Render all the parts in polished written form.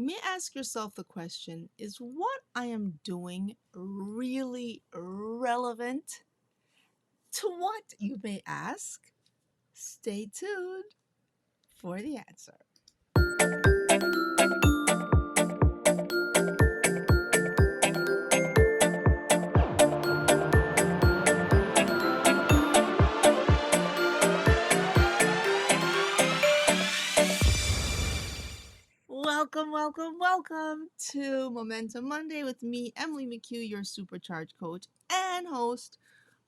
may ask yourself the question, is what I am doing really relevant? To what, you may ask? Stay tuned for the answer. Welcome to Momentum Monday with me, Emily McHugh, your Supercharge coach and host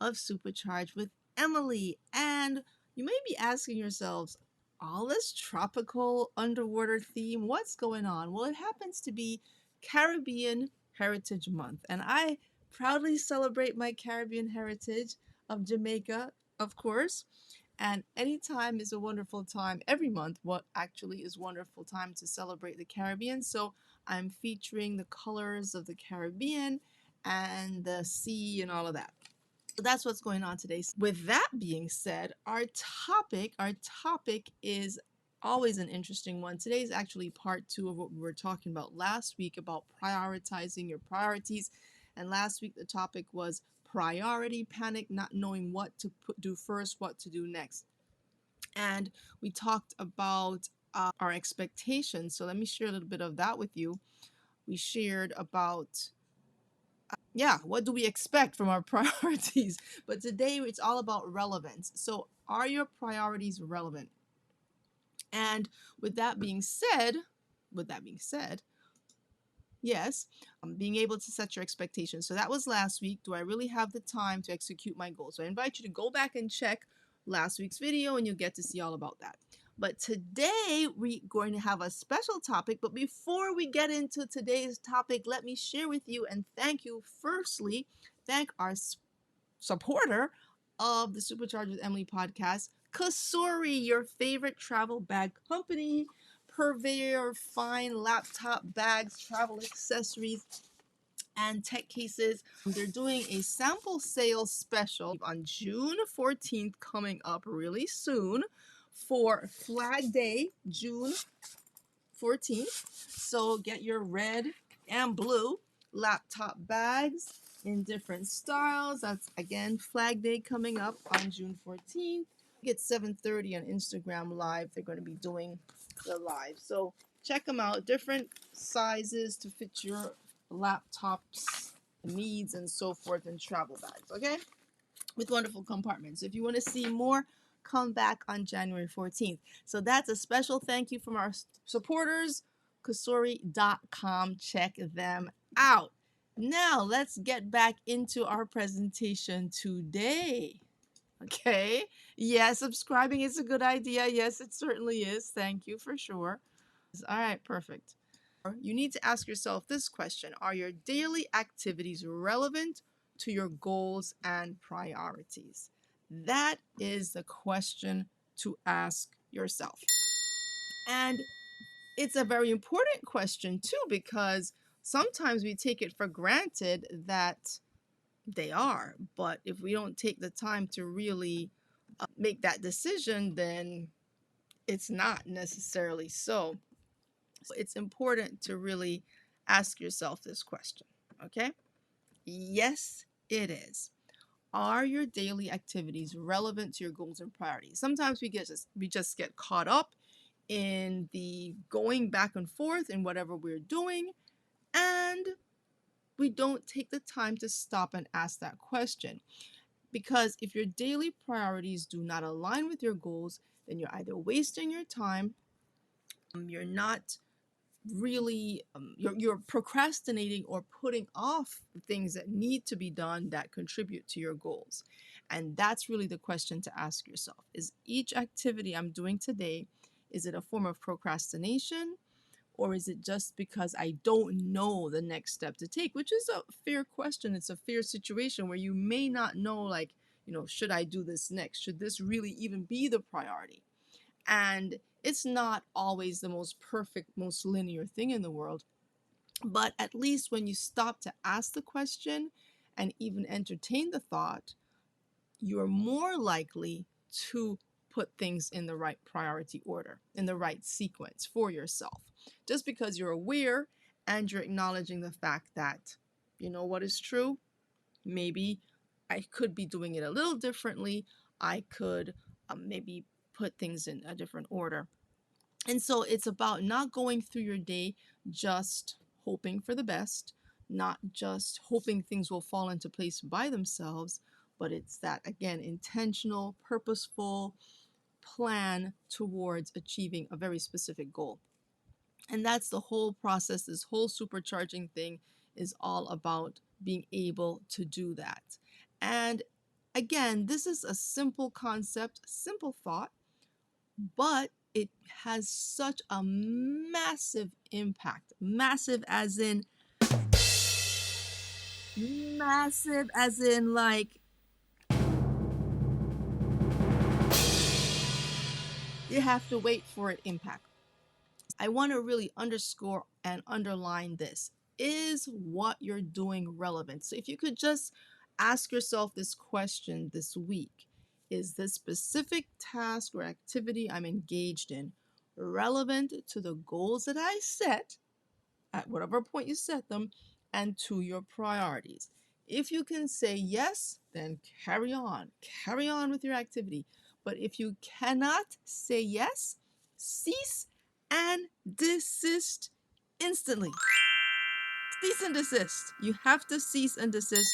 of Supercharge with Emily. And you may be asking yourselves, all this tropical underwater theme, what's going on? Well, it happens to be Caribbean Heritage Month, and I proudly celebrate my Caribbean heritage of Jamaica, of course. And any time is a wonderful time. Every month, what actually is wonderful time to celebrate the Caribbean. So I'm featuring the colors of the Caribbean and the sea and all of that. So that's what's going on today. With that being said, our topic is always an interesting one. Today is actually part 2 of what we were talking about last week about prioritizing your priorities. And last week the topic was priority panic, not knowing what to do first, what to do next. And we talked about our expectations. So let me share a little bit of that with you. We shared about what do we expect from our priorities? But today it's all about relevance. So, are your priorities relevant? And with that being said, yes, being able to set your expectations. So that was last week. Do I really have the time to execute my goals? So I invite you to go back and check last week's video and you'll get to see all about that. But today we're going to have a special topic. But before we get into today's topic, let me share with you and thank you. Firstly, thank our supporter of the Supercharge with Emily podcast, Kasori, your favorite travel bag company, purveyor of fine laptop bags, travel accessories, and tech cases. They're doing a sample sale special on June 14th, coming up really soon for Flag Day, June 14th. So get your red and blue laptop bags in different styles. That's again Flag Day coming up on June 14th. At 7:30 on Instagram Live. They're going to be doing the live. So check them out. Different sizes to fit your laptops needs and so forth, and travel bags. Okay, with wonderful compartments. If you want to see more, come back on January 14th. So that's a special thank you from our supporters, Kasori.com. Check them out. Now let's get back into our presentation today. Okay. Yeah, subscribing is a good idea. Yes, it certainly is. Thank you for sure. All right, perfect. You need to ask yourself this question: are your daily activities relevant to your goals and priorities? That is the question to ask yourself. And it's a very important question too, because sometimes we take it for granted that they are. But if we don't take the time to really make that decision, then it's not necessarily so. It's important to really ask yourself this question, okay? Yes, it is. Are your daily activities relevant to your goals and priorities? Sometimes we just get caught up in the going back and forth in whatever we're doing, and we don't take the time to stop and ask that question. Because if your daily priorities do not align with your goals, then you're either wasting your time, you're not really you're procrastinating or putting off the things that need to be done that contribute to your goals. And that's really the question to ask yourself: is each activity I'm doing today, is it a form of procrastination, or is it just because I don't know the next step to take? Which is a fair question. It's a fair situation where you may not know, like, should I do this next? Should this really even be the priority? And it's not always the most perfect, most linear thing in the world. But at least when you stop to ask the question and even entertain the thought, you're more likely to put things in the right priority order, in the right sequence for yourself. just because you're aware and you're acknowledging the fact that, you know what is true? Maybe I could be doing it a little differently. I could maybe put things in a different order. And so it's about not going through your day just hoping for the best, not just hoping things will fall into place by themselves, but it's that, again, intentional, purposeful plan towards achieving a very specific goal. And that's the whole process. This whole supercharging thing is all about being able to do that. And again, this is a simple concept, simple thought, but it has such a massive impact. Massive as in like, you have to wait for it impact. I want to really underscore and underline this. Is what you're doing relevant? So if you could just ask yourself this question this week: is this specific task or activity I'm engaged in relevant to the goals that I set at whatever point you set them and to your priorities? If you can say yes, then carry on. Carry on with your activity. But if you cannot say yes, cease and desist instantly. Cease and desist. You have to cease and desist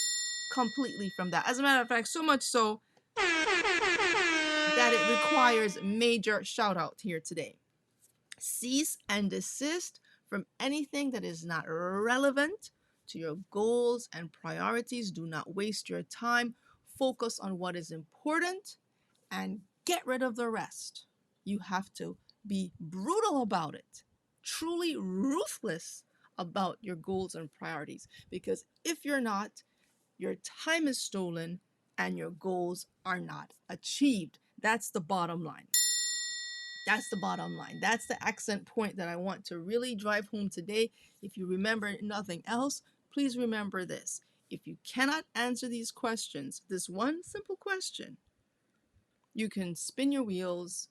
completely from that. As a matter of fact, so much so that it requires major shout out here today. Cease and desist from anything that is not relevant to your goals and priorities. Do not waste your time. Focus on what is important and get rid of the rest. You have to be brutal about it, truly ruthless about your goals and priorities. Because if you're not, your time is stolen and your goals are not achieved. That's the bottom line. That's the bottom line. That's the accent point that I want to really drive home today. If you remember nothing else, please remember this. If you cannot answer these questions, this one simple question, you can spin your wheels,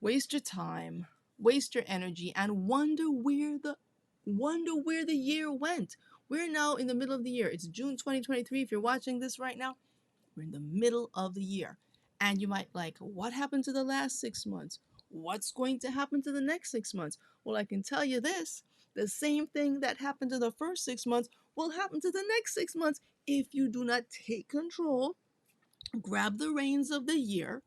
waste your time, waste your energy, and wonder where the year went. We're now in the middle of the year. It's June 2023. If you're watching this right now, we're in the middle of the year. And you might like, what happened to the last 6 months? What's going to happen to the next 6 months? Well, I can tell you this: the same thing that happened to the first 6 months will happen to the next 6 months if you do not take control, grab the reins of the year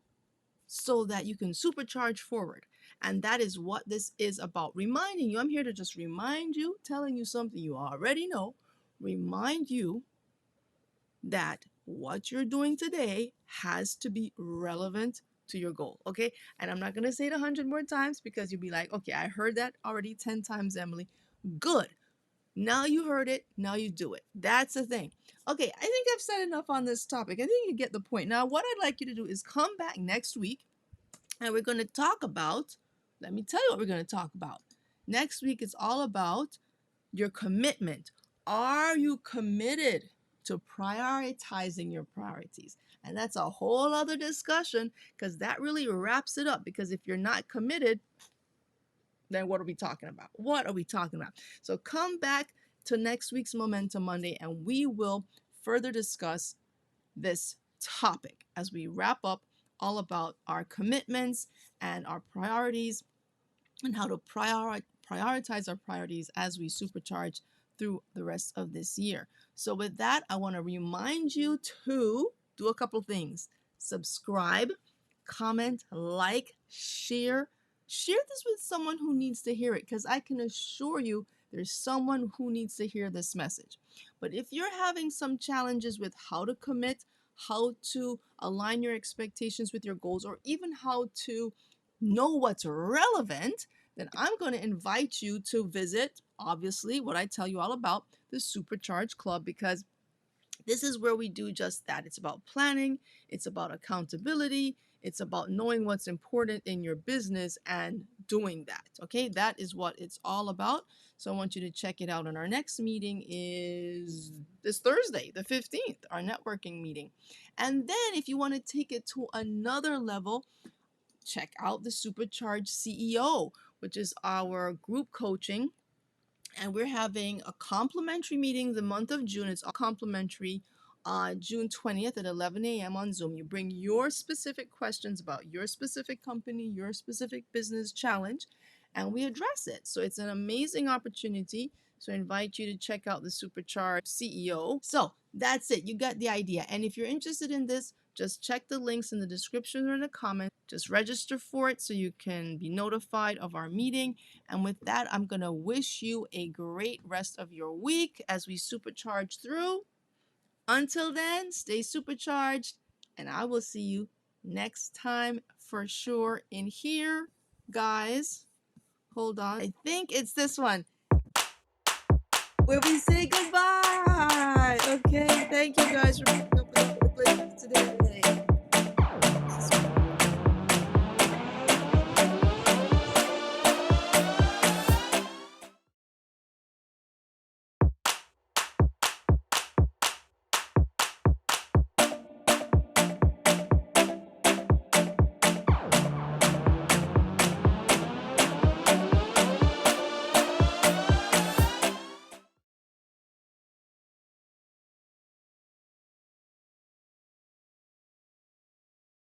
so that you can supercharge forward. And that is what this is about. Reminding you, I'm here to just remind you, telling you something you already know, remind you that what you're doing today has to be relevant to your goal, okay? And I'm not going to say it 100 more times because you'll be like, okay, I heard that already 10 times, Emily. Good. Now you heard it. Now you do it. That's the thing. Okay, I think I've said enough on this topic. I think you get the point. Now, what I'd like you to do is come back next week and we're going to talk about, let me tell you what we're going to talk about. Next week, it's all about your commitment. Are you committed to prioritizing your priorities? And that's a whole other discussion because that really wraps it up. Because if you're not committed, then what are we talking about? What are we talking about? So come back to next week's Momentum Monday and we will further discuss this topic as we wrap up all about our commitments and our priorities and how to prioritize our priorities as we supercharge through the rest of this year. So with that, I want to remind you to do a couple things. Subscribe, comment, like, share. Share this with someone who needs to hear it because I can assure you there's someone who needs to hear this message. But if you're having some challenges with how to commit, how to align your expectations with your goals, or even how to know what's relevant, then I'm going to invite you to visit, obviously, what I tell you all about, the Supercharge Club, because this is where we do just that. It's about planning, it's about accountability, it's about knowing what's important in your business and doing that. Okay, that is what it's all about. So I want you to check it out. And our next meeting is this Thursday, the 15th, our networking meeting. And then if you want to take it to another level, check out the Supercharged CEO, which is our group coaching. And we're having a complimentary meeting the month of June. It's all complimentary on June 20th at 11 a.m. on Zoom. You bring your specific questions about your specific company, your specific business challenge, and we address it. So it's an amazing opportunity. So I invite you to check out the Supercharged CEO. So that's it. You got the idea. And if you're interested in this, just check the links in the description or in the comments. Just register for it so you can be notified of our meeting. And with that, I'm going to wish you a great rest of your week as we supercharge through. Until then, stay supercharged, and I will see you next time for sure in here. Guys, hold on. I think it's this one where we say goodbye. Okay, thank you guys for picking up with the today.